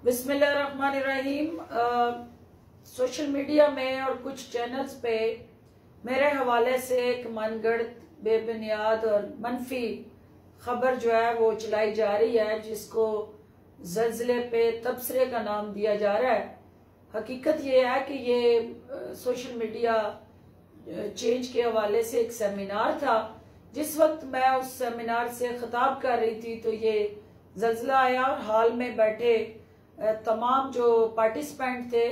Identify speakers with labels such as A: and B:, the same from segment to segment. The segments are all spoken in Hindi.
A: बिस्मिल्लाहिर्रहमानिर्रहीम। सोशल मीडिया में और कुछ चैनल्स पे मेरे हवाले से एक मनगढ़ंत, बेबुनियाद और मनफी खबर जो है वो चलाई जा रही है, जिसको ज़ल्ज़ले पे तबसरे का नाम दिया जा रहा है। हकीकत ये है कि ये सोशल मीडिया चेंज के हवाले से एक सेमिनार था। जिस वक्त मैं उस सेमिनार से खिताब कर रही थी तो ये ज़ल्ज़ला आया और हाल में बैठे तमाम जो पार्टिसिपेंट थे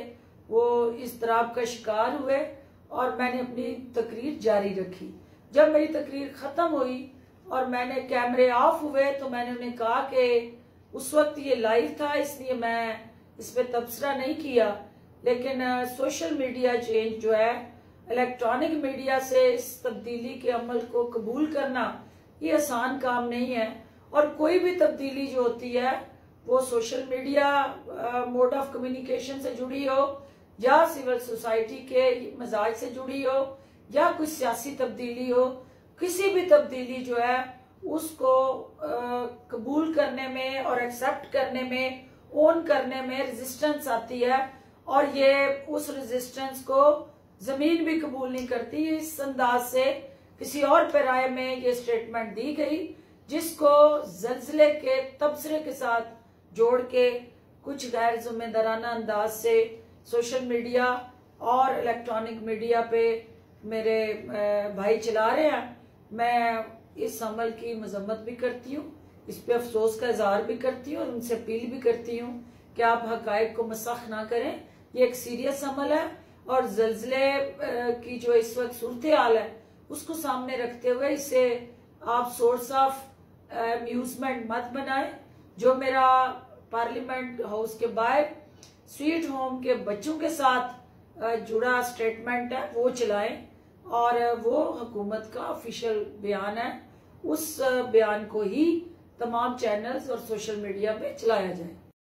A: वो इज़्तिराब का शिकार हुए और मैंने अपनी तकरीर जारी रखी। जब मेरी तकरीर ख़त्म हुई और मैंने कैमरे ऑफ हुए तो मैंने उन्हें कहा कि उस वक्त ये लाइव था, इसलिए मैं इस पर तबसरा नहीं किया। लेकिन सोशल मीडिया चेंज जो है, इलेक्ट्रॉनिक मीडिया से इस तब्दीली के अमल को कबूल करना ये आसान काम नहीं है। और कोई भी तब्दीली जो होती है वो social media mode of communication से जुड़ी हो या सिविल सोसाइटी के मिजाज से जुड़ी हो या कुछ सियासी तब्दीली हो, किसी भी तब्दीली जो है उसको कबूल करने में और एक्सेप्ट करने में, ओन करने में रेजिस्टेंस आती है और ये उस रेजिस्टेंस को जमीन भी कबूल नहीं करती। इस अंदाज से किसी और पैराए में ये स्टेटमेंट दी गई, जिसको ज़ल्ज़ले के तबसरे के साथ जोड़ के कुछ गैर जिम्मेदाराना अंदाज से सोशल मीडिया और इलेक्ट्रॉनिक मीडिया पे मेरे भाई चला रहे हैं। मैं इस अमल की मजम्मत भी करती हूँ, इस पे अफसोस का इजहार भी करती हूँ और उनसे अपील भी करती हूँ कि आप हकायक को मसख ना करें। ये एक सीरियस अमल है और ज़ल्ज़ले की जो इस वक्त सूरत हाल है उसको सामने रखते हुए इसे आप सोर्स ऑफ अम्यूजमेंट मत बनाएं। जो मेरा पार्लियामेंट हाउस के बाहर स्वीट होम के बच्चों के साथ जुड़ा स्टेटमेंट है वो चलाएं और वो हुकूमत का ऑफिशियल बयान है, उस बयान को ही तमाम चैनल्स और सोशल मीडिया पे चलाया जाए।